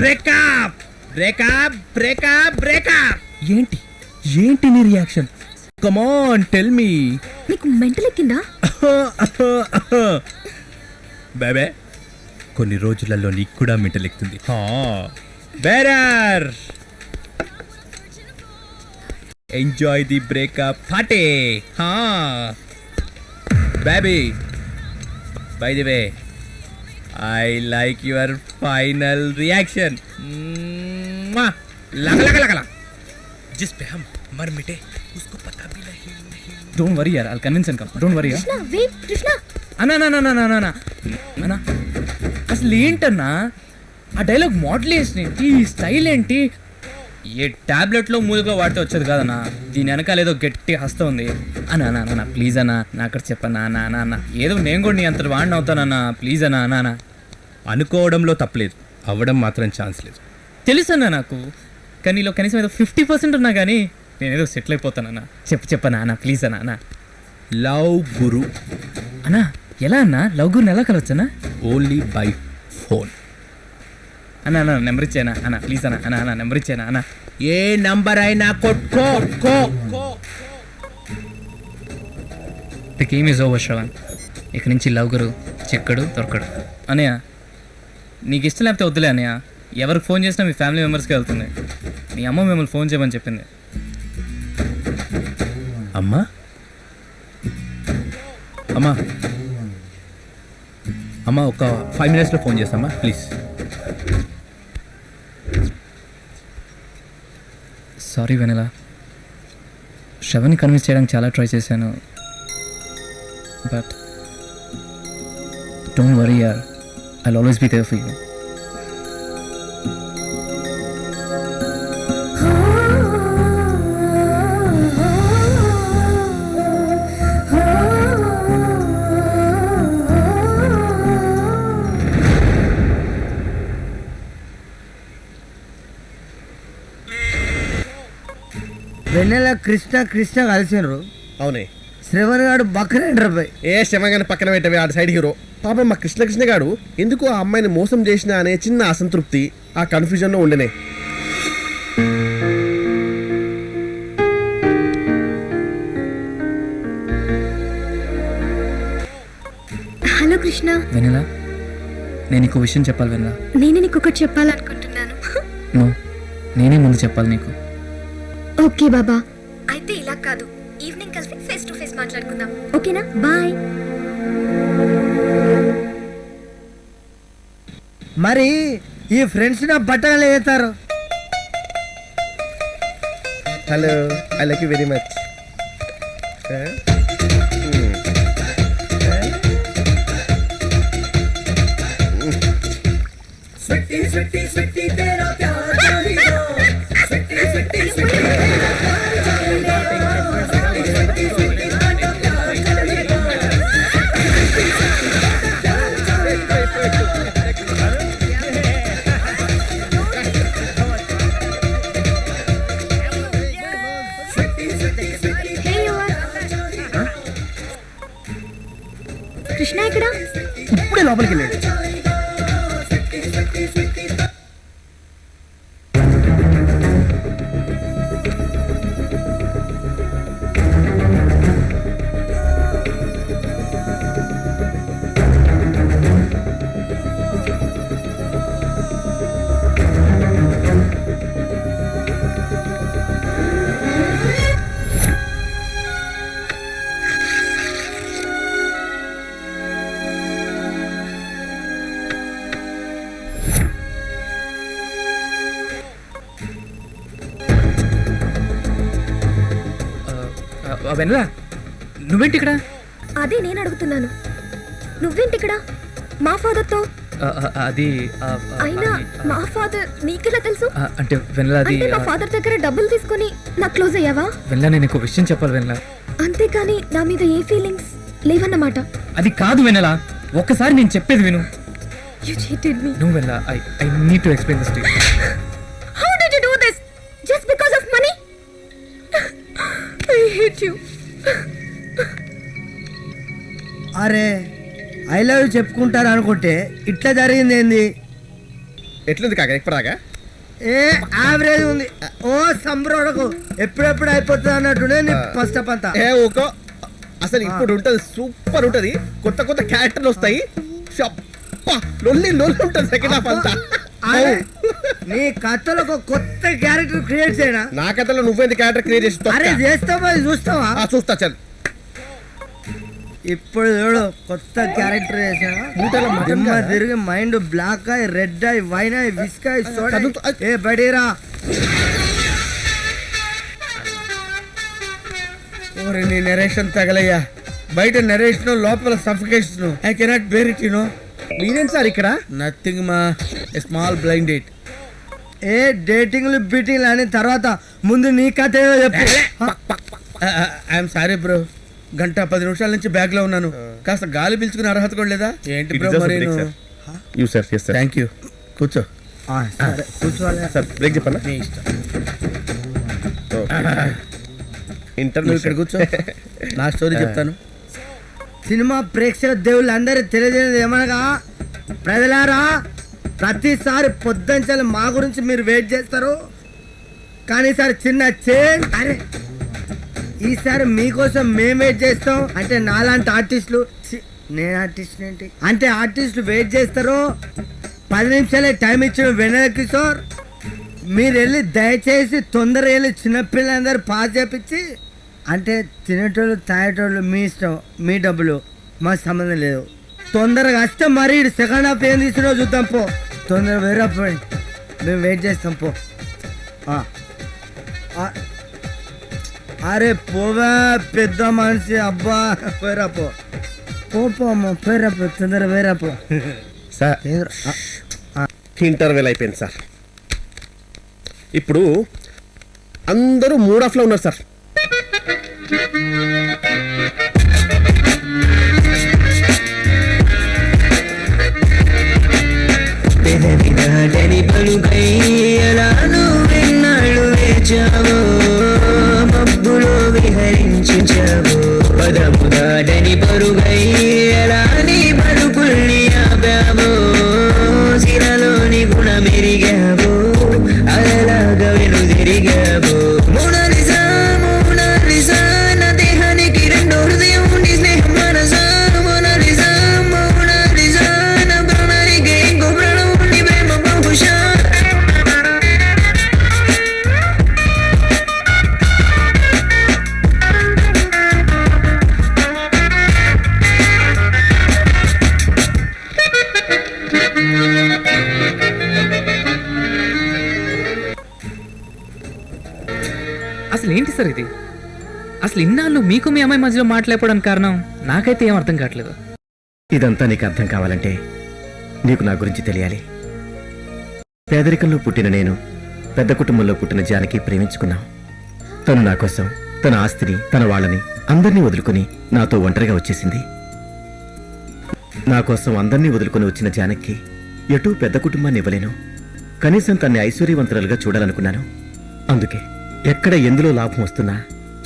Breakup breakup breakup breakup. ఏంటి ఏంటి నీ reaction? Come on tell me. నీకు మెంటల్ ఎక్కిందా? బేబే కొన్ని రోజులలో నీకు కూడా మెంటల్ ఎక్కుతుంది. Bearer enjoy the breakup party. Baby by the way I like your final reaction. लगा लगा लगा जिस पे हम मर मिटे उसको पता भी नहीं. డోంట్ వరీ యార్, I'll convince and come. Don't worry. Krishna wait Krishna. అన్నా అన్నా అసలు ఏంటన్నా ఆ డైలాగ్ మోడలేషన్ ఏంటి, స్టైల్ ఏంటి? ఏ టాబ్లెట్లో మూలుగా వాడితే వచ్చేది కాదన్నా, దీని వెనకాల ఏదో గట్టి హస్తం ఉంది. అన్నా ప్లీజ్ అన్నా, నా అక్కడ చెప్పన్నా అన్న ఏదో నేను కూడా నీ అంత వాడిని అవుతానన్నా, ప్లీజ్ అన్నా. అనుకోవడంలో తప్పలేదు, అవ్వడం మాత్రం ఛాన్స్ లేదు. తెలుసన్నా నాకు, కానీ నీలో కనీసం ఏదో 50% ఉన్నా కానీ నేనేదో సెటిల్ అయిపోతానన్నా. చెప్పన్నా అన్న ప్లీజ్ అన్నా. లవ్ గురు అన్నా ఎలా అన్నా లవ్ గురిని ఎలా కలవచ్చన్నా? Only by phone. అన్నా నెంబర్ ఇచ్చానా అన్న ప్లీజ్ అన్నా నెంబర్ ఇచ్చానా అన్న? ఏ నంబర్ అయినా కొట్టుకో. The game is over Shravan. ఇక నుంచి లవ్ గురు చిక్కడు దొరకడు. అనయ్య నీకు ఇష్టం లేకపోతే వద్దులే అనయ్య. ఎవరికి ఫోన్ చేసినా మీ ఫ్యామిలీ మెంబర్స్కి వెళ్తుంది. మీ అమ్మ మిమ్మల్ని ఫోన్ చేయమని చెప్పింది. అమ్మా అమ్మా అమ్మా ఒక 5 minutesలో ఫోన్ చేస్తామా ప్లీజ్. సారీ వెనలా, శ్రవణ్ని కన్విన్స్ చేయడానికి చాలా ట్రై చేశాను. బట్ డోంట్ వరీ యార్, I'll always be there for you. Vennela Krishna కలిసినారు. అవునే, శ్రవణ్ గారు బక్కనే ఏ శ్రమగానే పక్కన పెట్టవే, ఆడ సైడ్ హీరో. పాపం మా కృష్ణ గాడు ఎందుకు ఆ అమ్మాయిని మోసం చేసిన అనే చిన్న అసంతృప్తి, ఆ కన్ఫ్యూజన్లో ఉండనే. హలో కృష్ణ. వెనలా నేను నీకు విషయం చెప్పాలి వెనలా. నేను నీకు ఒకటి చెప్పాలనుకుంటున్నాను. నో, నేనే ముందు చెప్పాలి నీకు. ఓకే బాబా, అయితే ఇలా కాదు, ఈవినింగ్ కలిసి ఫేస్ టు ఫేస్ మాట్లాడుకుందాం, ఓకేనా? బాయ్. మరి ఈ ఫ్రెండ్స్ నా బట్టలు వేస్తారు. Hello, I like you very much. Krishna ఎక్కడ? ఇప్పుడే లోపలికి వెళ్ళాడు. వెనలా నువ్వేంటి ఇక్కడ? అదే నేను అడుగుతున్నాను, నువ్వేంటి ఇక్కడ మా ఫాదర్తో? అది అయినా మా ఫాదర్ నీకెలా తెలుసు? అంటే వెనలా అది అంటే మా ఫాదర్ దగ్గర డబ్బులు తీసుకొని నా క్లోజ్ అయ్యావా? వెనలా నేను నీకు విషయం చెప్పాలి వెనలా. అంతేకాని నా మీద ఏ ఫీలింగ్స్ లేవన్నమాట. అది కాదు వెనలా, ఒక్కసారి నేను చెప్పేది విను. You cheated me. నువ్వు వెనలా, I need to explain this to you. How did you do this? Just because of money? I hate you. అరే ఐ లవ్ యూ చెప్పుకుంటారు అనుకుంటే ఇట్లా జరిగింది ఏంది? ఎట్లుంది కాక ఇప్పటిదాకా ఏ యావరేజ్ ఉంది. ఓ సంబరోడకు ఎప్పుడెప్పుడు అయిపోతుంది అన్నట్టునే నీ ఫస్ట్ అప్ అంతా. ఏ ఊకో, అసలు ఇప్పుడు ఉంటది, సూపర్ ఉంటది. కొత్త కొత్త క్యారెక్టర్లు వస్తాయి. షప్పా, లొల్లి లొల్లి ఉంటది సెకండ్ హాఫ్ అంతా. అరే, నీ కథలో ఒక కొత్త క్యారెక్టర్ క్రియేట్ చేయనా? నా కథలో నువ్వేంది క్యారెక్టర్ క్రియేట్ చేసి అరే చేస్తావా, అది చూస్తావా? చూస్తా చల్. ఇప్పుడు చూడు కొత్త క్యారెక్టర్ చేసావా? మూటల మటన్ దిమ్మ కాదా? తిరిగి మైండ్ బ్లాక్ అయి రెడ్ అయి వైన్ అయి విస్క్ అయి సోడా అయి. చదువుతూ- ఏ బడీరా, ఓరే నీ నెరేషన్ తగలయ్యా. బయట నెరేషన్, లోపల suffocation. I cannot bear it you know. మీరేంటి సార్ ఇక్కడ? నథింగ్ మా, స్మాల్ బ్లైండ్ డేట్. ఏ డేటింగ్లు బీటింగ్లు అని తర్వాత ముందు నీ కథ ఏదో చెప్పు. ఐఎమ్ సారీ బ్రో, గంట 10 నిమిషాల నుంచి బ్యాగ్ లో ఉన్నాను. కాస్త గాలి పీల్చుకునే అర్హత కూడా లేదా ఏంటి బ్రో? మరి you sir, yes sir. Thank you, కూర్చో. కూర్చోవాలి సార్ బ్రేక్ చెప్పన్నా. నీ ఇష్టం. ఇంటర్వ్యూ నువ్వు ఇక్కడ కూర్చో, నా స్టోరీ చెప్తాను. సినిమా ప్రేక్షక దేవుళ్ళు అందరూ తెలియజేయదు ఏమనగా, ప్రజలారా ప్రతిసారి పొద్దుంచాలి మా గురించి మీరు వెయిట్ చేస్తారు, కానీ ఈసారి చిన్న చేంజ్. అరే ఈసారి మీకోసం మేము వెయిట్ చేస్తాం. అంటే నాలాంటి ఆర్టిస్టులు, నేను ఆర్టిస్ట్ ఏంటి అంటే ఆర్టిస్టులు వెయిట్ చేస్తారు. 10 నిమిషాలే టైం ఇచ్చిన వెన్నెల కిషోర్, మీరు వెళ్ళి దయచేసి తొందరగా వెళ్ళి చిన్నపిల్లలందరూ పాస్ చేపించి, అంటే తినేటోళ్ళు తాగేటోళ్ళు మీ ఇష్టం, మీ డబ్బులు, మాకు సంబంధం లేదు. తొందరగా వస్తే మరి సెకండ్ హాఫ్ ఏం తీసుకున్నావు చూద్దాం. పో తొందరగా వేరే పోయి, మేము వెయిట్ చేస్తాం. పో అరే పోవా పెద్ద మనిషి, అబ్బా పోయిరా పో. పో అమ్మ పోయిరా పో, తొందరగా వేరా పో. సార్ ఇంటర్వెల్ అయిపోయింది సార్. ఇప్పుడు అందరూ మూడ్ ఆఫ్ లో ఉన్నారు సార్. పెదవిదాడని పలుకై ఎలానూ విన్నాళ్ళు వేచావో, మబ్బులో విహరించావో. పదము దాడని పరుగై ఎలాని పలుకుల్ని ఆపావో, శిరలోని గుణమెరిగావో, అలలాగా వెనుదిరిగావో. మోనాలిసా మోనాలిసా, నా దేహానికి రెండో హృదయం ఉండి స్నేహం మనసా. మోనాలిసా మోనాలిసా, నా ప్రాణానికి ఇంకో ప్రాణం ఉండి ప్రేమ బహుశా. అసలు ఏంటి సార్ ఇది? అసలు ఇన్నాళ్ళు మీకు మీ అమ్మాయి మధ్యలో మాట్లాడుకోవడానికి కారణం నాకైతే ఏం అర్థం కావట్లేదు. ఇదంతా నీకు అర్థం కావాలంటే నీకు నా గురించి తెలియాలి. పేదరికంలో పుట్టిన నేను పెద్ద కుటుంబంలో పుట్టిన జానకి ప్రేమించుకున్నాం. తను నా కోసం తన ఆస్తిని, తన వాళ్ళని అందరినీ వదులుకొని నాతో ఒంటరిగా వచ్చేసింది. నా కోసం అందరినీ వదులుకొని వచ్చిన జానకి ఎటూ పెద్ద కుటుంబాన్ని ఇవ్వలేను. కనీసం తన్ని ఐశ్వర్యవంతురాలుగా చూడాలనుకున్నాను. అందుకే ఎక్కడ ఎందులో లాభం వస్తున్నా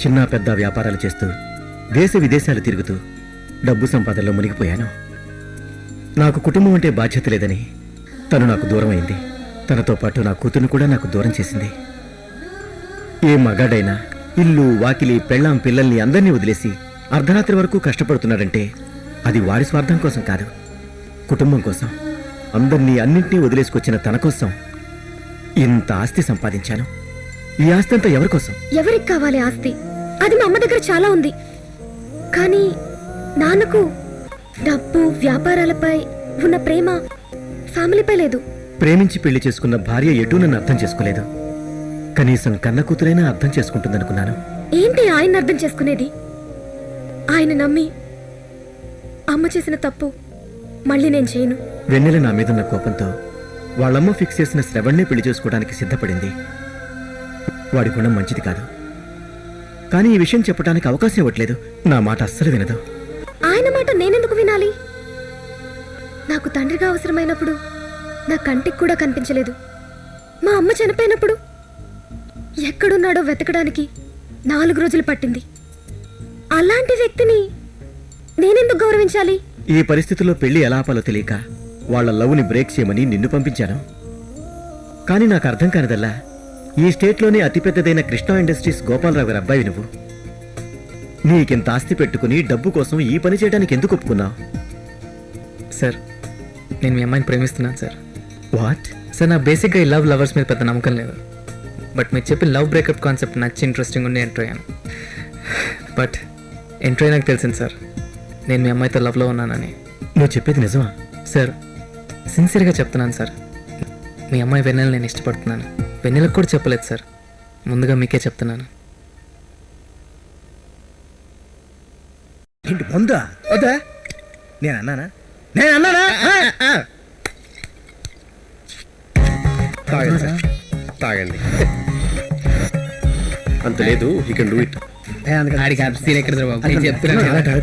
చిన్న పెద్ద వ్యాపారాలు చేస్తూ దేశ విదేశాలు తిరుగుతూ డబ్బు సంపాదనలో మునిగిపోయాను. నాకు కుటుంబం అంటే బాధ్యత లేదని తను నాకు దూరం అయింది. తనతో పాటు నా కూతురును కూడా నాకు దూరం చేసింది. ఏ మగాడైనా ఇల్లు వాకిలి పెళ్ళాం పిల్లల్ని అందరినీ వదిలేసి అర్ధరాత్రి వరకు కష్టపడుతున్నాడంటే అది వాడి స్వార్థం కోసం కాదు, కుటుంబం కోసం. అందరినీ అన్నింటినీ వదిలేసుకొచ్చిన తన కోసం ఇంత ఆస్తి సంపాదించాను. ఈ ఆస్తి అంతా ఎవరి కోసం? ఎవరికి కావాలి ఆస్తి? అది మా అమ్మ దగ్గర చాలా ఉంది, కానీ నాన్నకు డబ్బు వ్యాపారాలపై ఉన్న ప్రేమ ఫ్యామిలీపై లేదు. ప్రేమించి పెళ్లి చేసుకున్న భార్య ఎటూ నన్ను అర్థం చేసుకోలేదు. కనీసం కన్న కూతురైనా అర్థం చేసుకుంటుందనుకున్నాను. ఏంటి ఆయన అర్థం చేసుకునేది? ఆయన నమ్మి అమ్మ చేసిన తప్పు మళ్ళీ నేను చేయను. వెన్నెల నా మీదున్న కోపంతో వాళ్ళమ్మ ఫిక్స్ చేసిన శ్రవణ్ణే పెళ్లి చేసుకోవడానికి సిద్ధపడింది. వాడి గుణం మంచిది కాదు, కానీ ఈ విషయం చెప్పడానికి అవకాశం ఇవ్వట్లేదు. నా మాట అస్సలు వినదు. ఆయన మాట నేనెందుకు వినాలి? నాకు తండ్రిగా అవసరమైనప్పుడు నా కంటికి కూడా కనిపించలేదు. మా అమ్మ చనిపోయినప్పుడు ఎక్కడున్నాడో వెతకడానికి 4 రోజులు పట్టింది. అలాంటి వ్యక్తిని నేనెందుకు గౌరవించాలి? ఈ పరిస్థితుల్లో పెళ్లి ఎలా ఆపాలో తెలియక వాళ్ళ లవ్ని బ్రేక్ చేయమని నిన్ను పంపించాను. కానీ నాకు అర్థం కానిదల్లా ఈ స్టేట్లోనే అతిపెద్దదైన కృష్ణా ఇండస్ట్రీస్ గోపాలరావు గారి అబ్బాయి నువ్వు. నీకింత ఆస్తి పెట్టుకుని డబ్బు కోసం ఈ పని చేయడానికి ఎందుకు ఒప్పుకున్నావు? సార్ నేను మీ అమ్మాయిని ప్రేమిస్తున్నాను సార్. వాట్? సార్ నా బేసిక్గా ఈ లవర్స్ మీద పెద్ద నమ్మకం లేదు. బట్ మీరు చెప్పి లవ్ బ్రేకప్ కాన్సెప్ట్ నచ్చి ఇంట్రెస్టింగ్ ఉండి ఎంటర్ అయ్యాను. బట్ ఎంటర్ అయినాక తెలిసింది సార్ నేను మీ అమ్మాయితో లవ్లో ఉన్నానని. నువ్వు చెప్పేది నిజమా? సార్ సిన్సియర్గా చెప్తున్నాను సార్. మీ అమ్మాయి వెన్నెల నేను ఇష్టపడుతున్నాను. వెన్నెలకు కూడా చెప్పలేదు సార్, ముందుగా మీకే చెప్తున్నాను. ఏంటి పొందా? వద్దా? నేను అన్నానా? నేను అన్నానా? తాగండి సార్, తాగండి. అంత లేదు, యూ కెన్ డూ ఇట్. ఆడికి అబ్సీన్ ఎక్కడ బాబు, నేను చెప్తున్నాను కదా.